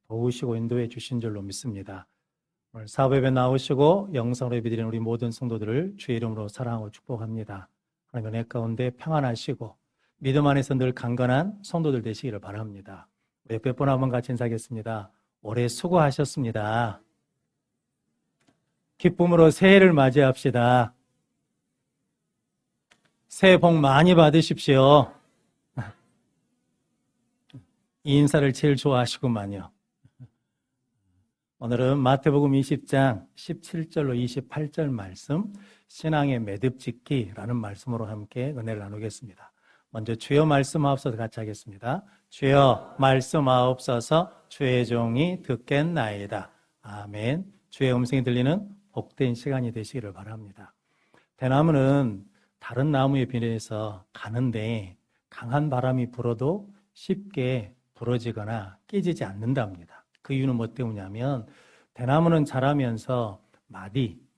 도우시고 인도해 주신 줄로 믿습니다. 오늘 사업 예배 나오시고 영상으로 예배드리는 우리 모든 성도들을 주의 이름으로 사랑하고 축복합니다. 하나님 은혜 가운데 평안하시고 믿음 안에서 늘 강건한 성도들 되시기를 바랍니다. 옆에 분 한번 같이 인사하겠습니다. 올해 수고하셨습니다. 기쁨으로 새해를 맞이합시다. 새해 복 많이 받으십시오. 이 인사를 제일 좋아하시구만요. 오늘은 마태복음 20장 17절로 28절 말씀, 신앙의 매듭짓기라는 말씀으로 함께 은혜를 나누겠습니다. 먼저 주여 말씀하옵소서 같이 하겠습니다. 주여 말씀하옵소서, 주의 종이 듣겠나이다. 아멘. 주의 음성이 들리는 복된 시간이 되시기를 바랍니다. 대나무는 다른 나무에 비해서 가는데 강한 바람이 불어도 쉽게 부러지거나 깨지지 않는답니다. 그 이유는 뭐 때문이냐면 대나무는 자라면서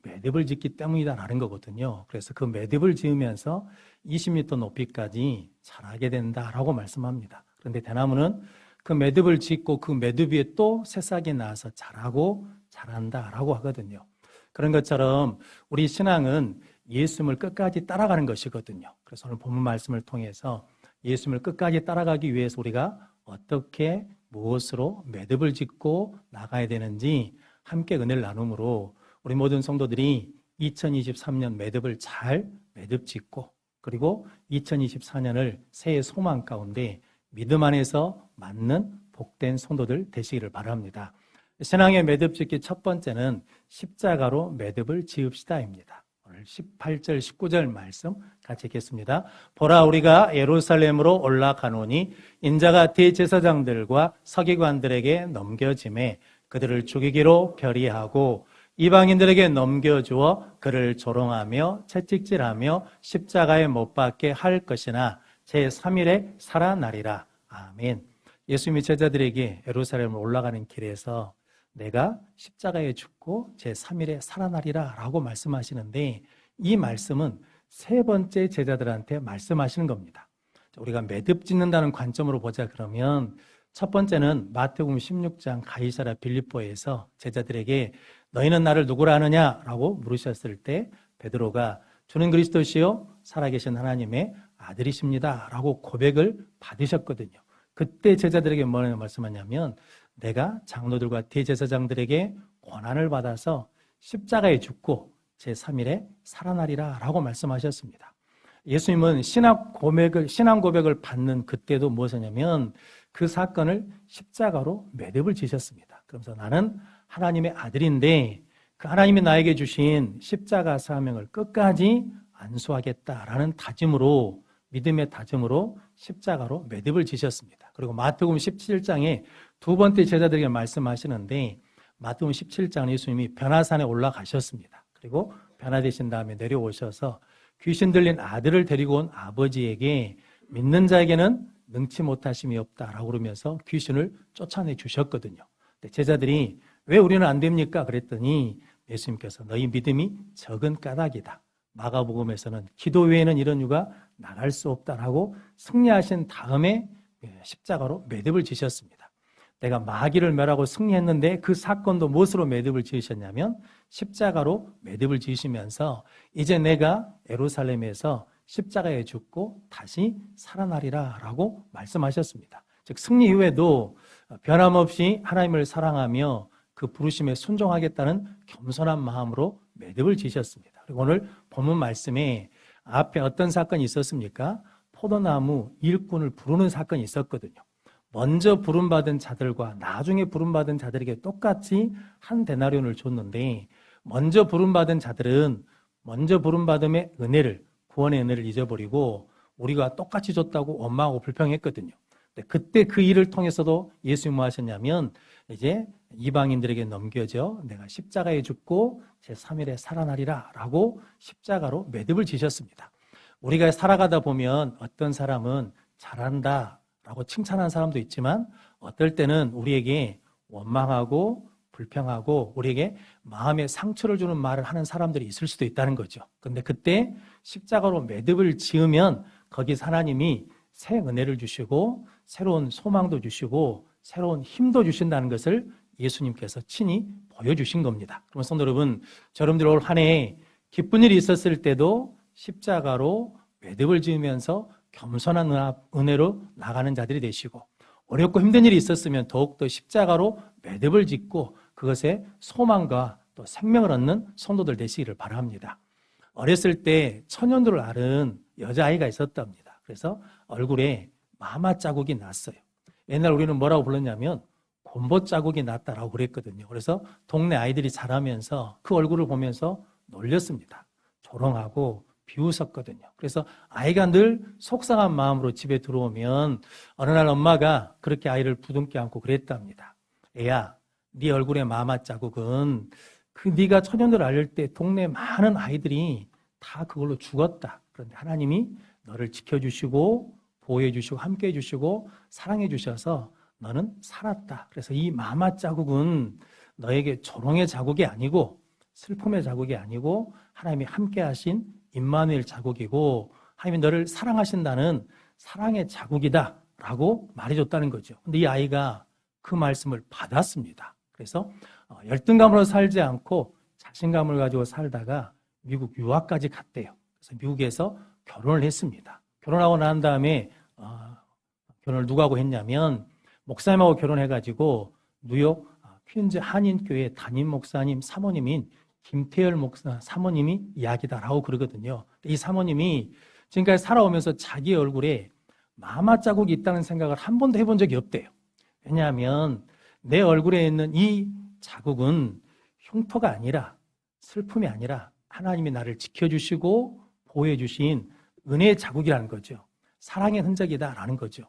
매듭을 짓기 때문이다라는 거거든요. 그래서 그 매듭을 지으면서 20m 높이까지 자라게 된다라고 말씀합니다. 그런데 대나무는 그 매듭을 짓고 그 매듭 위에 또 새싹이 나서 자란다라고 하거든요. 그런 것처럼 우리 신앙은 예수님을 끝까지 따라가는 것이거든요. 그래서 오늘 본문 말씀을 통해서 예수님을 끝까지 따라가기 위해서 우리가 어떻게 무엇으로 매듭을 짓고 나가야 되는지 함께 은혜를 나눔으로 우리 모든 성도들이 2023년 매듭을 잘 매듭 짓고 그리고 2024년을 새해 소망 가운데 믿음 안에서 맞는 복된 성도들 되시기를 바랍니다. 신앙의 매듭 짓기 첫 번째는 십자가로 매듭을 지읍시다입니다. 오늘 18절 19절 말씀 같이 읽겠습니다. 보라 우리가 예루살렘으로 올라가노니 인자가 대제사장들과 서기관들에게 넘겨짐에 그들을 죽이기로 결의하고 이방인들에게 넘겨주어 그를 조롱하며 채찍질하며 십자가에 못 박게 할 것이나 제3일에 살아나리라. 아멘. 예수님이 제자들에게 예루살렘으로 올라가는 길에서 내가 십자가에 죽고 제3일에 살아나리라 라고 말씀하시는데 이 말씀은 세 번째 제자들한테 말씀하시는 겁니다. 우리가 매듭 짓는다는 관점으로 보자 그러면 첫 번째는 마태복음 16장 가이사랴 빌립보에서 제자들에게 너희는 나를 누구라 하느냐 라고 물으셨을 때 베드로가 주는 그리스도시요 살아계신 하나님의 아들이십니다 라고 고백을 받으셨거든요. 그때 제자들에게 뭐라고 말씀하냐면 내가 장로들과 대제사장들에게 권한을 받아서 십자가에 죽고 제3일에 살아나리라 라고 말씀하셨습니다. 예수님은 신앙 고백을 받는 그때도 무엇이냐면 그 사건을 십자가로 매듭을 지셨습니다. 그러면서 나는 하나님의 아들인데 그 하나님이 나에게 주신 십자가 사명을 끝까지 안수하겠다라는 다짐으로 믿음의 다짐으로 십자가로 매듭을 지셨습니다. 그리고 마태복음 17장에 두 번째 제자들에게 말씀하시는데 마태복음 17장 예수님이 변화산에 올라가셨습니다. 그리고 변화되신 다음에 내려오셔서 귀신 들린 아들을 데리고 온 아버지에게 믿는 자에게는 능치 못하심이 없다라고 그러면서 귀신을 쫓아내 주셨거든요. 근데 제자들이 왜 우리는 안 됩니까? 그랬더니 예수님께서 너희 믿음이 적은 까닭이다. 마가복음에서는 기도 외에는 이런 유가 나갈 수 없다라고 승리하신 다음에 십자가로 매듭을 지셨습니다. 내가 마귀를 멸하고 승리했는데 그 사건도 무엇으로 매듭을 지으셨냐면 십자가로 매듭을 지으시면서 이제 내가 예루살렘에서 십자가에 죽고 다시 살아나리라 라고 말씀하셨습니다. 즉 승리 이후에도 변함없이 하나님을 사랑하며 그 부르심에 순종하겠다는 겸손한 마음으로 매듭을 지셨습니다. 그리고 오늘 본문 말씀에 앞에 어떤 사건이 있었습니까? 포도나무 일꾼을 부르는 사건이 있었거든요. 먼저 부름받은 자들과 나중에 부름받은 자들에게 똑같이 한 데나리온을 줬는데 먼저 부름받은 자들은 먼저 부름받음의 은혜를 구원의 은혜를 잊어버리고 우리가 똑같이 줬다고 원망하고 불평했거든요. 그때 그 일을 통해서도 예수님이 뭐 하셨냐면 이제 이방인들에게 넘겨져 내가 십자가에 죽고 제3일에 살아나리라 라고 십자가로 매듭을 지셨습니다. 우리가 살아가다 보면 어떤 사람은 잘한다 라고 칭찬하는 사람도 있지만 어떨 때는 우리에게 원망하고 불평하고 우리에게 마음에 상처를 주는 말을 하는 사람들이 있을 수도 있다는 거죠. 근데 그때 십자가로 매듭을 지으면 거기서 하나님이 새 은혜를 주시고 새로운 소망도 주시고 새로운 힘도 주신다는 것을 예수님께서 친히 보여주신 겁니다. 그러면 성도 여러분, 여러분들 올 한 해 기쁜 일이 있었을 때도 십자가로 매듭을 지으면서 겸손한 은혜로 나가는 자들이 되시고, 어렵고 힘든 일이 있었으면 더욱더 십자가로 매듭을 짓고 그것에 소망과 또 생명을 얻는 성도들 되시기를 바랍니다. 어렸을 때 천연두를 앓은 여자아이가 있었답니다. 그래서 얼굴에 마마 자국이 났어요. 옛날 우리는 뭐라고 불렀냐면 곰보 자국이 났다라고 그랬거든요. 그래서 동네 아이들이 자라면서 그 얼굴을 보면서 놀렸습니다. 조롱하고 비웃었거든요. 그래서 아이가 늘 속상한 마음으로 집에 들어오면 어느 날 엄마가 그렇게 아이를 부둥켜 안고 그랬답니다. 애야, 네 얼굴에 마마 자국은 네가 천연두를 앓을 때 동네 많은 아이들이 다 그걸로 죽었다. 그런데 하나님이 너를 지켜주시고 보호해 주시고 함께해 주시고 사랑해 주셔서 너는 살았다. 그래서 이 마마 자국은 너에게 조롱의 자국이 아니고 슬픔의 자국이 아니고 하나님이 함께 하신 임마누엘 자국이고 하나님이 너를 사랑하신다는 사랑의 자국이다 라고 말해줬다는 거죠. 근데 이 아이가 그 말씀을 받았습니다. 그래서 열등감으로 살지 않고 자신감을 가지고 살다가 미국 유학까지 갔대요. 그래서 미국에서 결혼을 했습니다. 결혼하고 난 다음에 결혼을 누구하고 했냐면 목사님하고 결혼해가지고 뉴욕 퀸즈 한인교회 담임 목사님 사모님인 김태열 목사 사모님이 이야기다라고 그러거든요. 이 사모님이 지금까지 살아오면서 자기 얼굴에 마마 자국이 있다는 생각을 한 번도 해본 적이 없대요. 왜냐하면 내 얼굴에 있는 이 자국은 흉터가 아니라 슬픔이 아니라 하나님이 나를 지켜주시고 보호해 주신 은혜의 자국이라는 거죠. 사랑의 흔적이다라는 거죠.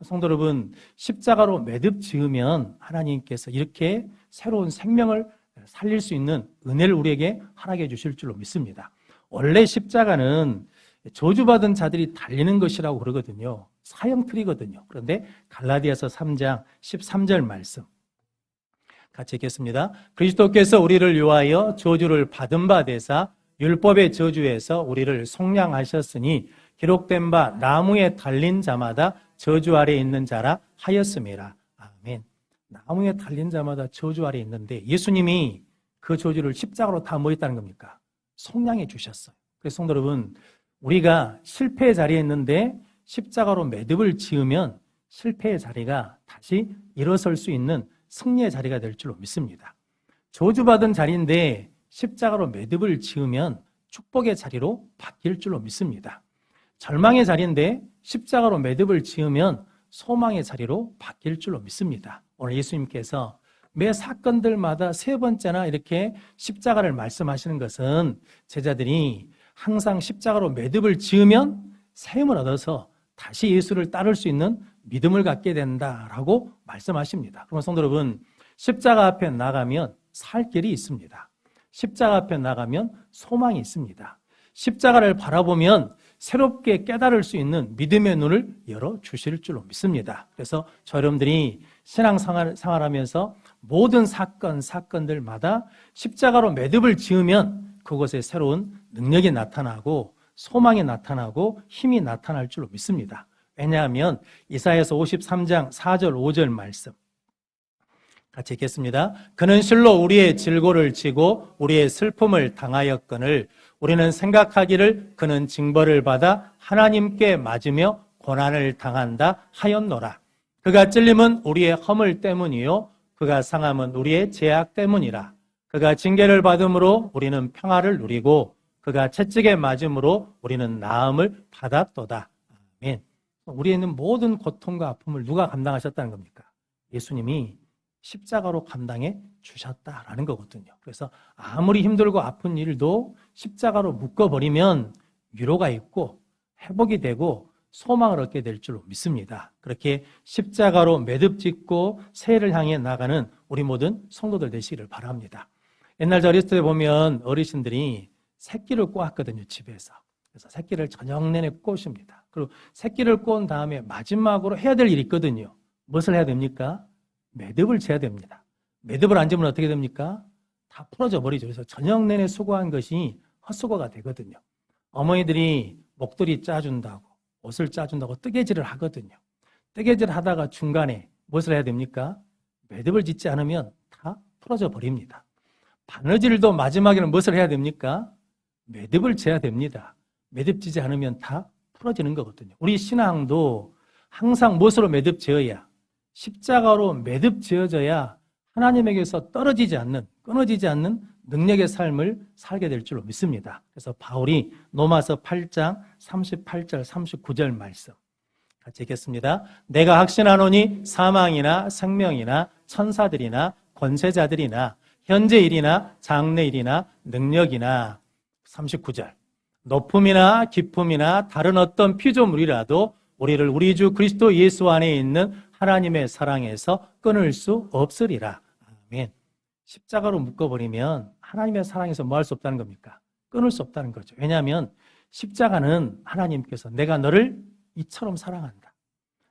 성도 여러분, 십자가로 매듭 지으면 하나님께서 이렇게 새로운 생명을 살릴 수 있는 은혜를 우리에게 허락해 주실 줄로 믿습니다. 원래 십자가는 저주받은 자들이 달리는 것이라고 그러거든요. 사형틀이거든요. 그런데 갈라디아서 3장 13절 말씀 같이 읽겠습니다. 그리스도께서 우리를 위하여 저주를 받은 바 되사 율법의 저주에서 우리를 속량하셨으니 기록된 바 나무에 달린 자마다 저주 아래 있는 자라 하였음이라. 아멘. 나무에 달린 자마다 저주 아래 있는데 예수님이 그 저주를 십자가로 다 뭐 했다는 겁니까? 속량해 주셨어요. 그래서 성도 여러분, 우리가 실패의 자리에 있는데 십자가로 매듭을 지으면 실패의 자리가 다시 일어설 수 있는 승리의 자리가 될 줄로 믿습니다. 저주받은 자리인데 십자가로 매듭을 지으면 축복의 자리로 바뀔 줄로 믿습니다. 절망의 자리인데 십자가로 매듭을 지으면 소망의 자리로 바뀔 줄로 믿습니다. 오늘 예수님께서 매 사건들마다 세 번째나 이렇게 십자가를 말씀하시는 것은 제자들이 항상 십자가로 매듭을 지으면 새 힘을 얻어서 다시 예수를 따를 수 있는 믿음을 갖게 된다라고 말씀하십니다. 그러면 성도 여러분, 십자가 앞에 나가면 살 길이 있습니다. 십자가 앞에 나가면 소망이 있습니다. 십자가를 바라보면 새롭게 깨달을 수 있는 믿음의 눈을 열어주실 줄로 믿습니다. 그래서 여러분들이 신앙생활하면서 모든 사건들마다 십자가로 매듭을 지으면 그곳에 새로운 능력이 나타나고 소망이 나타나고 힘이 나타날 줄로 믿습니다. 왜냐하면 이사야서 53장 4절 5절 말씀 같이 읽겠습니다. 그는 실로 우리의 질고를 지고 우리의 슬픔을 당하였거늘 우리는 생각하기를 그는 징벌을 받아 하나님께 맞으며 고난을 당한다 하였노라. 그가 찔림은 우리의 허물 때문이요 그가 상함은 우리의 죄악 때문이라. 그가 징계를 받음으로 우리는 평화를 누리고 그가 채찍에 맞음으로 우리는 나음을 받았도다. 아멘. 우리에 있는 모든 고통과 아픔을 누가 감당하셨다는 겁니까? 예수님이 십자가로 감당해 주셨다라는 거거든요. 그래서 아무리 힘들고 아픈 일도 십자가로 묶어버리면 위로가 있고 회복이 되고 소망을 얻게 될 줄로 믿습니다. 그렇게 십자가로 매듭 짓고 새해를 향해 나가는 우리 모든 성도들 되시기를 바랍니다. 옛날 저 어렸을 때 보면 어르신들이 새끼를 꼬았거든요, 집에서. 그래서 새끼를 저녁 내내 꼬십니다. 그리고 새끼를 꼬은 다음에 마지막으로 해야 될 일이 있거든요. 무엇을 해야 됩니까? 매듭을 지어야 됩니다. 매듭을 안 지면 어떻게 됩니까? 다 풀어져 버리죠. 그래서 저녁 내내 수고한 것이 헛수고가 되거든요. 어머니들이 목도리 짜준다고 옷을 짜준다고 뜨개질을 하거든요. 뜨개질 하다가 중간에 무엇을 해야 됩니까? 매듭을 짓지 않으면 다 풀어져 버립니다. 바느질도 마지막에는 무엇을 해야 됩니까? 매듭을 지어야 됩니다. 매듭 지지 않으면 다 풀어지는 거거든요. 우리 신앙도 항상 무엇으로 매듭 지어야? 십자가로 매듭 지어져야 하나님에게서 떨어지지 않는, 끊어지지 않는 능력의 삶을 살게 될 줄로 믿습니다. 그래서 바울이 로마서 8장 38절 39절 말씀 같이 읽겠습니다. 내가 확신하노니 사망이나 생명이나 천사들이나 권세자들이나 현재 일이나 장래 일이나 능력이나 39절 높음이나 깊음이나 다른 어떤 피조물이라도 우리를 우리 주 그리스도 예수 안에 있는 하나님의 사랑에서 끊을 수 없으리라. 아멘. 십자가로 묶어버리면 하나님의 사랑에서 뭐 할 수 없다는 겁니까? 끊을 수 없다는 거죠. 왜냐하면 십자가는 하나님께서 내가 너를 이처럼 사랑한다.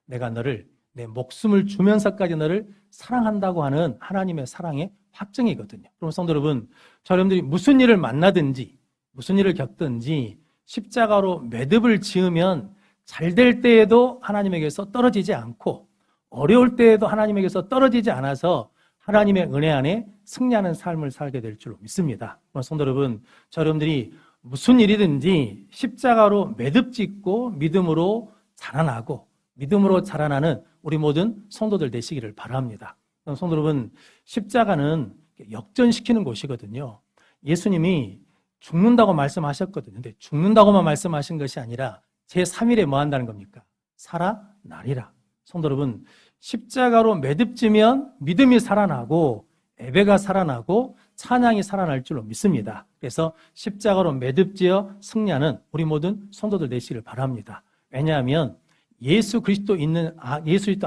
내가 너를 내 목숨을 주면서까지 너를 사랑한다고 하는 하나님의 사랑의 확증이거든요. 그럼 성도 여러분, 저 여러분들이 무슨 일을 만나든지 무슨 일을 겪든지 십자가로 매듭을 지으면 잘 될 때에도 하나님에게서 떨어지지 않고 어려울 때에도 하나님에게서 떨어지지 않아서 하나님의 은혜 안에 승리하는 삶을 살게 될 줄로 믿습니다. 성도 여러분, 저 여러분들이 무슨 일이든지 십자가로 매듭 짓고 믿음으로 자라나고 믿음으로 자라나는 우리 모든 성도들 되시기를 바랍니다. 성도 여러분, 십자가는 역전시키는 곳이거든요. 예수님이 죽는다고 말씀하셨거든요. 근데 죽는다고만 말씀하신 것이 아니라 제3일에 뭐 한다는 겁니까? 살아나리라. 성도 여러분, 십자가로 매듭지면 믿음이 살아나고 예배가 살아나고 찬양이 살아날 줄로 믿습니다. 그래서 십자가로 매듭지어 승리하는 우리 모든 성도들 되시기를 바랍니다. 왜냐하면 예수 그리스도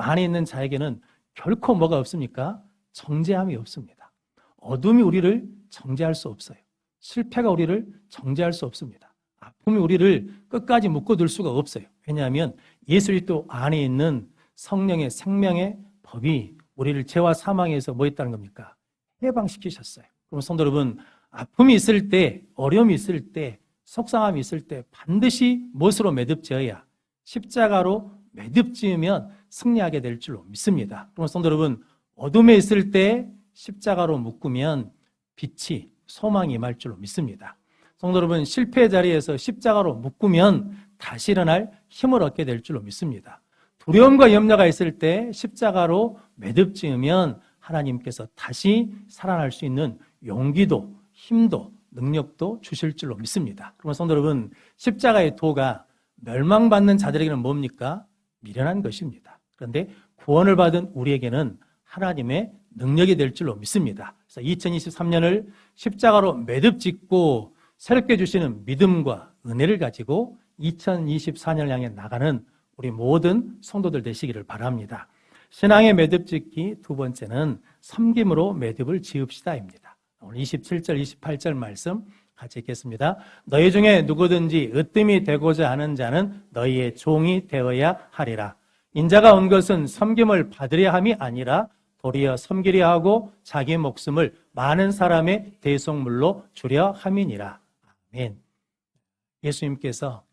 안에 있는 자에게는 결코 뭐가 없습니까? 정죄함이 없습니다. 어둠이 우리를 정죄할 수 없어요. 실패가 우리를 정죄할 수 없습니다. 아픔이 우리를 끝까지 묶어둘 수가 없어요. 왜냐하면 예수 그리스도 안에 있는 성령의 생명의 법이 우리를 죄와 사망에서 뭐 있다는 겁니까? 해방시키셨어요. 그럼 성도 여러분, 아픔이 있을 때, 어려움이 있을 때, 속상함이 있을 때 반드시 무엇으로 매듭 지어야? 십자가로 매듭 지으면 승리하게 될 줄로 믿습니다. 그럼 성도 여러분, 어둠에 있을 때 십자가로 묶으면 빛이 소망이 임할 줄로 믿습니다. 성도 여러분, 실패의 자리에서 십자가로 묶으면 다시 일어날 힘을 얻게 될 줄로 믿습니다. 두려움과 염려가 있을 때 십자가로 매듭 지으면 하나님께서 다시 살아날 수 있는 용기도 힘도 능력도 주실 줄로 믿습니다. 그러면 성도 여러분, 십자가의 도가 멸망받는 자들에게는 뭡니까? 미련한 것입니다. 그런데 구원을 받은 우리에게는 하나님의 능력이 될 줄로 믿습니다. 그래서 2023년을 십자가로 매듭 짓고 새롭게 주시는 믿음과 은혜를 가지고 2024년을 향해 나가는 우리 모든 성도들 되시기를 바랍니다. 신앙의 매듭 짓기 두 번째는 섬김으로 매듭을 지읍시다입니다. 오늘 27절, 28절 말씀 같이 읽겠습니다. 너희 중에 누구든지 으뜸이 되고자 하는 자는 너희의 종이 되어야 하리라. 인자가 온 것은 섬김을 받으려 함이 아니라 도리어 섬기려 하고 자기 목숨을 많은 사람의 대속물로 주려 함이니라. 아멘. 예수님께서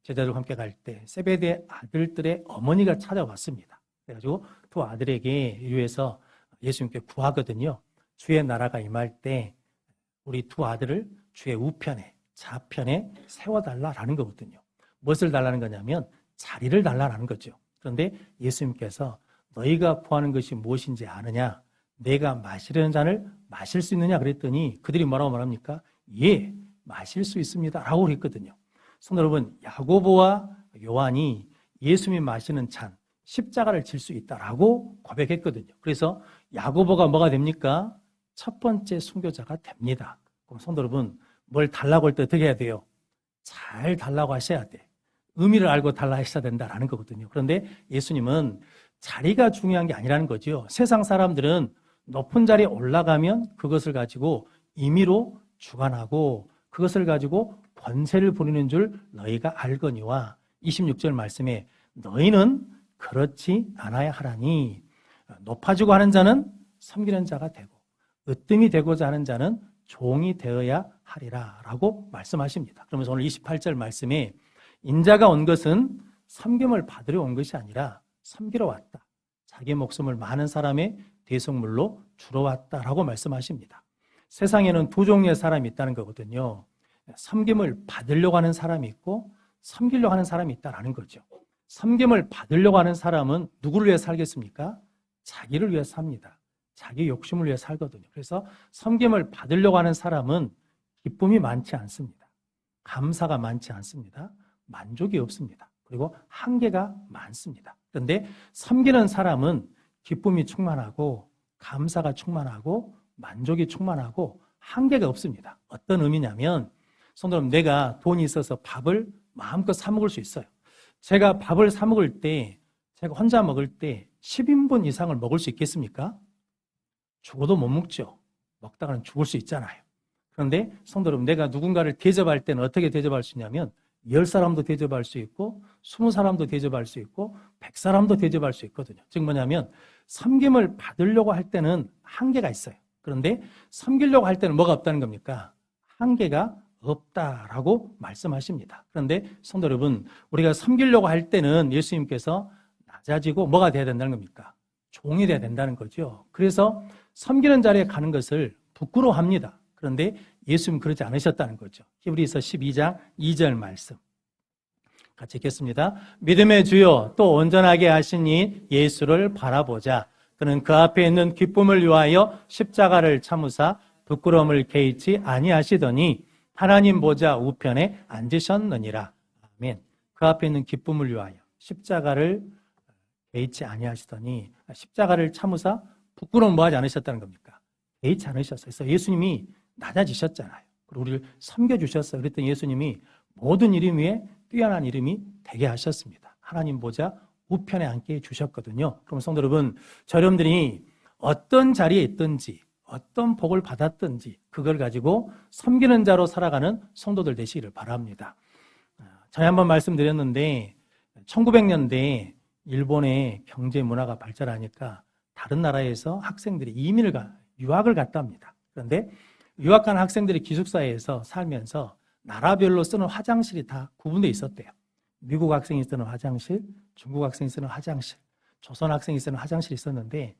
제자들과 함께 갈 때 세베대 아들들의 어머니가 찾아왔습니다. 그래가지고 두 아들에게 위해서 예수님께 구하거든요. 주의 나라가 임할 때 우리 두 아들을 주의 우편에 좌편에 세워달라라는 거거든요. 무엇을 달라는 거냐면 자리를 달라는 거죠. 그런데 예수님께서 너희가 구하는 것이 무엇인지 아느냐? 내가 마시려는 잔을 마실 수 있느냐? 그랬더니 그들이 뭐라고 말합니까? 예, 마실 수 있습니다 라고 그랬거든요. 성도 여러분, 야고보와 요한이 예수님이 마시는 잔, 십자가를 질 수 있다라고 고백했거든요. 그래서 야고보가 뭐가 됩니까? 첫 번째 순교자가 됩니다. 그럼 성도 여러분, 뭘 달라고 할 때 어떻게 해야 돼요? 잘 달라고 하셔야 돼. 의미를 알고 달라 하셔야 된다라는 거거든요. 그런데 예수님은 자리가 중요한 게 아니라는 거죠. 세상 사람들은 높은 자리에 올라가면 그것을 가지고 임의로 주관하고 그것을 가지고 권세를 부리는 줄 너희가 알거니와 26절 말씀에 너희는 그렇지 않아야 하라니 높아지고 하는 자는 섬기는 자가 되고 으뜸이 되고자 하는 자는 종이 되어야 하리라 라고 말씀하십니다. 그러면서 오늘 28절 말씀에 인자가 온 것은 섬김을 받으려 온 것이 아니라 섬기러 왔다. 자기 목숨을 많은 사람의 대속물로 주러 왔다라고 말씀하십니다. 세상에는 두 종류의 사람이 있다는 거거든요. 섬김을 받으려고 하는 사람이 있고 섬기려고 하는 사람이 있다는 거죠. 섬김을 받으려고 하는 사람은 누구를 위해 살겠습니까? 자기를 위해 삽니다. 자기 욕심을 위해 살거든요. 그래서 섬김을 받으려고 하는 사람은 기쁨이 많지 않습니다. 감사가 많지 않습니다. 만족이 없습니다. 그리고 한계가 많습니다. 그런데 섬기는 사람은 기쁨이 충만하고 감사가 충만하고 만족이 충만하고 한계가 없습니다. 어떤 의미냐면 성도 여러분, 내가 돈이 있어서 밥을 마음껏 사 먹을 수 있어요. 제가 밥을 사 먹을 때, 제가 혼자 먹을 때 10인분 이상을 먹을 수 있겠습니까? 죽어도 못 먹죠. 먹다가는 죽을 수 있잖아요. 그런데 성도 여러분, 내가 누군가를 대접할 때는 어떻게 대접할 수 있냐면 10사람도 대접할 수 있고 20사람도 대접할 수 있고 100사람도 대접할 수 있거든요. 즉 뭐냐면 섬김을 받으려고 할 때는 한계가 있어요. 그런데 섬기려고 할 때는 뭐가 없다는 겁니까? 한계가 없다라고 말씀하십니다. 그런데 성도 여러분, 우리가 섬기려고 할 때는 예수님께서 낮아지고 뭐가 돼야 된다는 겁니까? 종이 돼야 된다는 거죠. 그래서 섬기는 자리에 가는 것을 부끄러워합니다. 그런데 예수님은 그러지 않으셨다는 거죠. 히브리서 12장 2절 말씀 같이 읽겠습니다. 믿음의 주요 또 온전하게 하시니 예수를 바라보자. 그는 그 앞에 있는 기쁨을 위하여 십자가를 참으사 부끄러움을 개의치 아니하시더니 하나님 보좌 우편에 앉으셨느니라. 아멘. 그 앞에 있는 기쁨을 위하여 십자가를 개의치 아니하시더니, 십자가를 참으사 부끄러움 뭐하지 않으셨다는 겁니까? 개의치 않으셨어요. 그래서 예수님이 낮아지셨잖아요. 그리고 우리를 섬겨주셨어요. 그랬더니 예수님이 모든 이름 위에 뛰어난 이름이 되게 하셨습니다. 하나님 보좌 우편에 앉게 해주셨거든요. 그럼 성도 여러분, 여러분들이 어떤 자리에 있든지 어떤 복을 받았든지 그걸 가지고 섬기는 자로 살아가는 성도들 되시기를 바랍니다. 전에 한번 말씀드렸는데 1900년대에 일본의 경제 문화가 발전하니까 다른 나라에서 학생들이 유학을 갔다 옵니다. 그런데 유학 간 학생들이 기숙사에서 살면서 나라별로 쓰는 화장실이 다 구분되어 있었대요. 미국 학생이 쓰는 화장실, 중국 학생이 쓰는 화장실, 조선 학생이 쓰는 화장실이 있었는데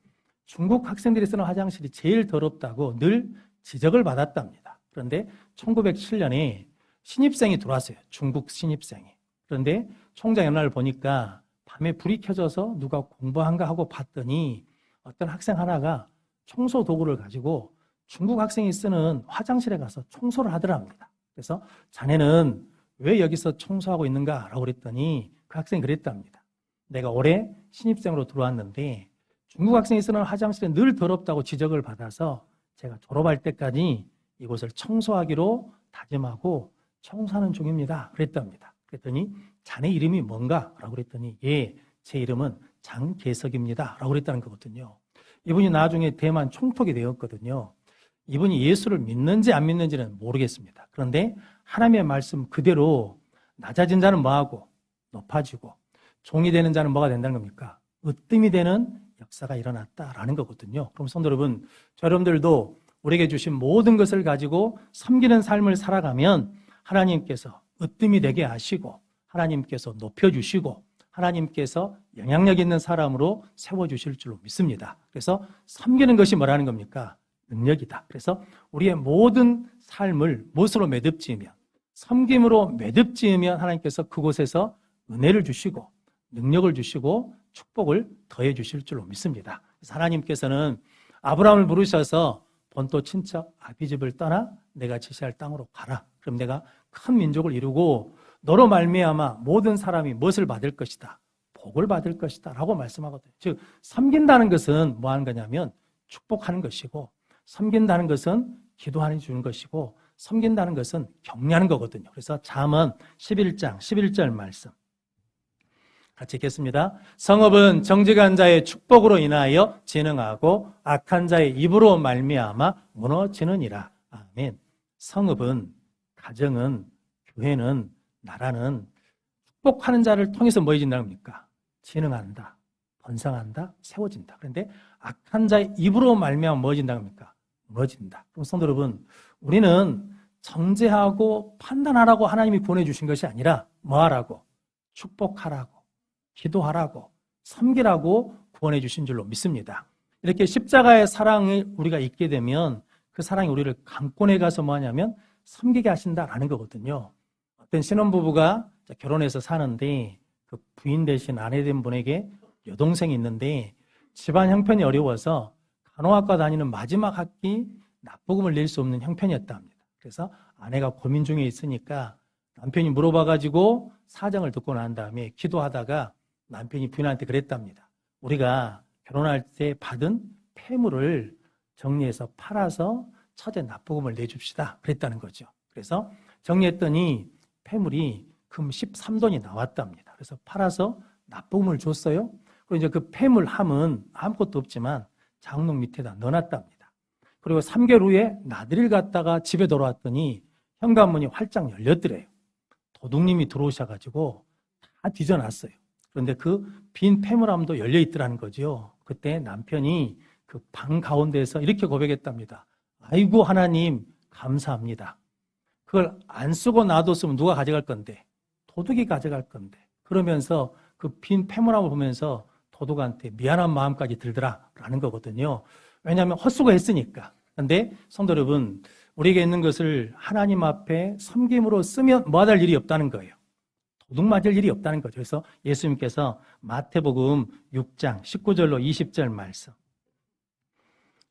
중국 학생들이 쓰는 화장실이 제일 더럽다고 늘 지적을 받았답니다. 그런데 1907년에 신입생이 들어왔어요. 중국 신입생이. 그런데 총장 연락을 보니까 밤에 불이 켜져서 누가 공부한가 하고 봤더니 어떤 학생 하나가 청소 도구를 가지고 중국 학생이 쓰는 화장실에 가서 청소를 하더랍니다. 그래서 자네는 왜 여기서 청소하고 있는가? 라고 그랬더니 그 학생이 그랬답니다. 내가 올해 신입생으로 들어왔는데 중국 학생이 쓰는 화장실에 늘 더럽다고 지적을 받아서 제가 졸업할 때까지 이곳을 청소하기로 다짐하고 청소하는 중입니다. 그랬답니다. 그랬더니 자네 이름이 뭔가? 라고 그랬더니 예, 제 이름은 장계석입니다. 라고 그랬다는 거거든요. 이분이 나중에 대만 총독이 되었거든요. 이분이 예수를 믿는지 안 믿는지는 모르겠습니다. 그런데 하나님의 말씀 그대로 낮아진 자는 뭐하고 높아지고 종이 되는 자는 뭐가 된다는 겁니까? 으뜸이 되는 역사가 일어났다라는 거거든요. 그럼 성도 여러분, 여러분들도 우리에게 주신 모든 것을 가지고 섬기는 삶을 살아가면 하나님께서 으뜸이 되게 하시고 하나님께서 높여주시고 하나님께서 영향력 있는 사람으로 세워주실 줄로 믿습니다. 그래서 섬기는 것이 뭐라는 겁니까? 능력이다. 그래서 우리의 모든 삶을 무엇으로 매듭지으면, 섬김으로 매듭지으면 하나님께서 그곳에서 은혜를 주시고 능력을 주시고 축복을 더해 주실 줄로 믿습니다. 그래서 하나님께서는 아브라함을 부르셔서 본토 친척 아비집을 떠나 내가 지시할 땅으로 가라. 그럼 내가 큰 민족을 이루고 너로 말미암아 모든 사람이 무엇을 받을 것이다? 복을 받을 것이다 라고 말씀하거든요. 즉 섬긴다는 것은 뭐 하는 거냐면 축복하는 것이고, 섬긴다는 것은 기도하는 주는 것이고, 섬긴다는 것은 격려하는 거거든요. 그래서 잠언 11장 11절 말씀 같이 읽겠습니다. 성읍은 정직한 자의 축복으로 인하여 진흥하고 악한 자의 입으로 말미암아 무너지느니라. 아멘. 성읍은, 가정은, 교회는, 나라는 축복하는 자를 통해서 뭐 해진다는 겁니까? 진흥한다, 번성한다, 세워진다. 그런데 악한 자의 입으로 말미암아 뭐 해진다는 겁니까? 무너진다. 그럼 성도 여러분, 우리는 정죄하고 판단하라고 하나님이 보내주신 것이 아니라 뭐 하라고? 축복하라고, 기도하라고, 섬기라고 구원해 주신 줄로 믿습니다. 이렇게 십자가의 사랑을 우리가 잊게 되면 그 사랑이 우리를 강권에 가서 뭐 하냐면 섬기게 하신다라는 거거든요. 어떤 신혼부부가 결혼해서 사는데 그 부인 대신 아내 된 분에게 여동생이 있는데 집안 형편이 어려워서 간호학과 다니는 마지막 학기 납부금을 낼 수 없는 형편이었다 합니다. 그래서 아내가 고민 중에 있으니까 남편이 물어봐가지고 사정을 듣고 난 다음에 기도하다가 남편이 부인한테 그랬답니다. 우리가 결혼할 때 받은 폐물을 정리해서 팔아서 처제 납부금을 내줍시다. 그랬다는 거죠. 그래서 정리했더니 폐물이 금 13돈이 나왔답니다. 그래서 팔아서 납부금을 줬어요. 그리고 이제 그 폐물함은 아무것도 없지만 장롱 밑에다 넣어놨답니다. 그리고 3개월 후에 나들이를 갔다가 집에 돌아왔더니 현관문이 활짝 열렸더래요. 도둑님이 들어오셔가지고 다 뒤져놨어요. 그런데 그 빈 폐물함도 열려있더라는 거죠. 그때 남편이 그 방 가운데에서 이렇게 고백했답니다. 아이고 하나님 감사합니다. 그걸 안 쓰고 놔뒀으면 누가 가져갈 건데, 도둑이 가져갈 건데, 그러면서 그 빈 폐물함을 보면서 도둑한테 미안한 마음까지 들더라라는 거거든요. 왜냐하면 헛수고했으니까. 그런데 성도 여러분, 우리에게 있는 것을 하나님 앞에 섬김으로 쓰면 뭐할 일이 없다는 거예요. 도둑 맞을 일이 없다는 거죠. 그래서 예수님께서 마태복음 6장 19절로 20절 말씀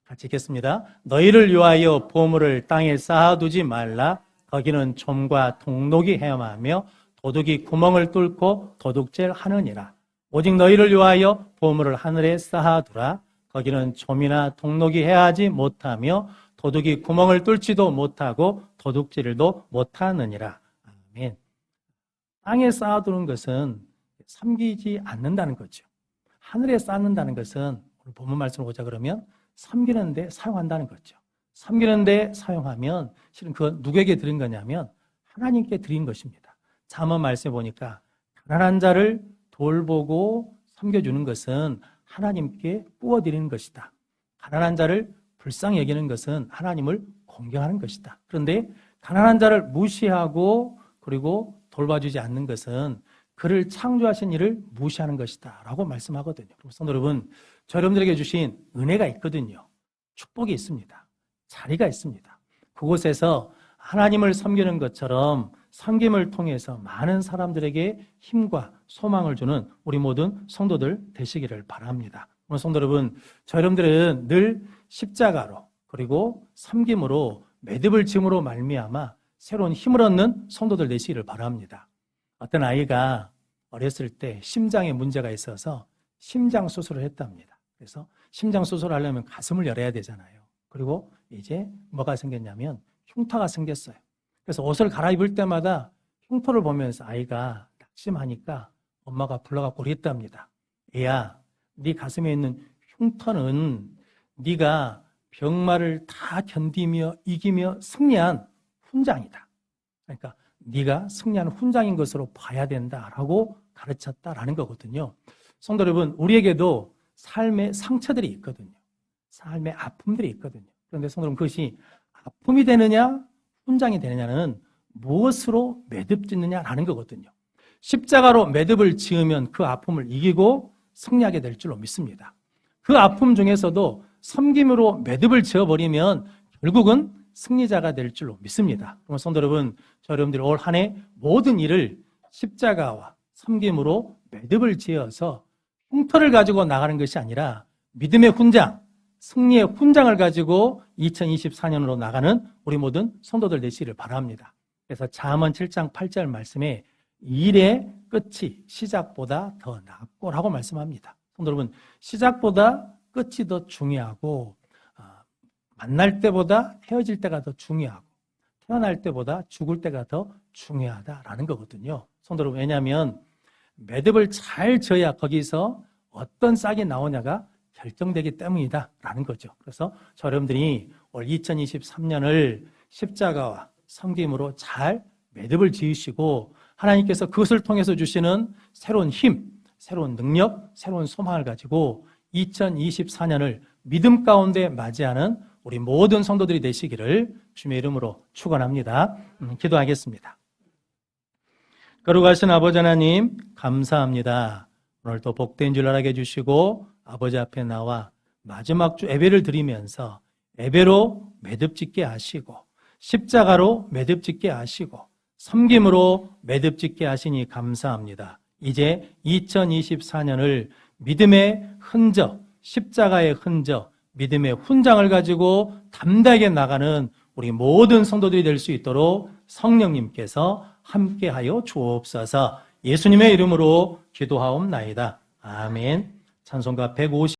같이 읽겠습니다. 너희를 위하여 보물을 땅에 쌓아두지 말라. 거기는 좀과 동록이 헤엄하며 도둑이 구멍을 뚫고 도둑질 하느니라. 오직 너희를 위하여 보물을 하늘에 쌓아두라. 거기는 좀이나 동록이 해하지 못하며 도둑이 구멍을 뚫지도 못하고 도둑질도 못하느니라. 아멘. 땅에 쌓아두는 것은 섬기지 않는다는 거죠. 하늘에 쌓는다는 것은 오늘 본문 말씀을 보자 그러면 섬기는 데 사용한다는 거죠. 섬기는 데 사용하면 실은 그건 누구에게 드린 거냐면 하나님께 드린 것입니다. 잠언 말씀에 보니까 가난한 자를 돌보고 섬겨주는 것은 하나님께 부어드리는 것이다. 가난한 자를 불쌍히 여기는 것은 하나님을 공경하는 것이다. 그런데 가난한 자를 무시하고 그리고 돌봐주지 않는 것은 그를 창조하신 이를 무시하는 것이다 라고 말씀하거든요. 성도 여러분, 저 여러분들에게 주신 은혜가 있거든요. 축복이 있습니다. 자리가 있습니다. 그곳에서 하나님을 섬기는 것처럼 섬김을 통해서 많은 사람들에게 힘과 소망을 주는 우리 모든 성도들 되시기를 바랍니다. 오늘 성도 여러분, 저 여러분들은 늘 십자가로 그리고 섬김으로 매듭을 짐으로 말미암아 새로운 힘을 얻는 성도들 되시기를 바랍니다. 어떤 아이가 어렸을 때 심장에 문제가 있어서 심장 수술을 했답니다. 그래서 심장 수술을 하려면 가슴을 열어야 되잖아요. 그리고 이제 뭐가 생겼냐면 흉터가 생겼어요. 그래서 옷을 갈아입을 때마다 흉터를 보면서 아이가 낙심하니까 엄마가 불러갖고 그랬답니다. 애야, 네 가슴에 있는 흉터는 네가 병마를 다 견디며 이기며 승리한 훈장이다. 그러니까 네가 승리한 훈장인 것으로 봐야 된다라고 가르쳤다라는 거거든요. 성도 여러분, 우리에게도 삶의 상처들이 있거든요. 삶의 아픔들이 있거든요. 그런데 성도 여러분, 그것이 아픔이 되느냐 훈장이 되느냐는 무엇으로 매듭 짓느냐라는 거거든요. 십자가로 매듭을 지으면 그 아픔을 이기고 승리하게 될 줄로 믿습니다. 그 아픔 중에서도 섬김으로 매듭을 지어버리면 결국은 승리자가 될 줄로 믿습니다. 그럼 성도 여러분, 저 여러분들이 올 한 해 모든 일을 십자가와 섬김으로 매듭을 지어서 흉터를 가지고 나가는 것이 아니라 믿음의 훈장, 승리의 훈장을 가지고 2024년으로 나가는 우리 모든 성도들 되시기를 바랍니다. 그래서 잠언 7장 8절 말씀에 일의 끝이 시작보다 더 낫고라고 말씀합니다. 성도 여러분, 시작보다 끝이 더 중요하고 만날 때보다 헤어질 때가 더 중요하고 태어날 때보다 죽을 때가 더 중요하다라는 거거든요. 성도 여러분, 왜냐하면 매듭을 잘 져야 거기서 어떤 싹이 나오냐가 결정되기 때문이다라는 거죠. 그래서 저 여러분들이 올 2023년을 십자가와 섬김으로 잘 매듭을 지으시고 하나님께서 그것을 통해서 주시는 새로운 힘, 새로운 능력, 새로운 소망을 가지고 2024년을 믿음 가운데 맞이하는 우리 모든 성도들이 되시기를 주님의 이름으로 축원합니다. 기도하겠습니다. 거룩하신 아버지 하나님 감사합니다. 오늘도 복된 주일 알게 해주시고 아버지 앞에 나와 마지막 주 예배를 드리면서 예배로 매듭짓게 하시고 십자가로 매듭짓게 하시고 섬김으로 매듭짓게 하시니 감사합니다. 이제 2024년을 믿음의 흔적, 십자가의 흔적, 믿음의 훈장을 가지고 담대하게 나가는 우리 모든 성도들이 될 수 있도록 성령님께서 함께하여 주옵소서. 예수님의 이름으로 기도하옵나이다. 아멘. 찬송가 150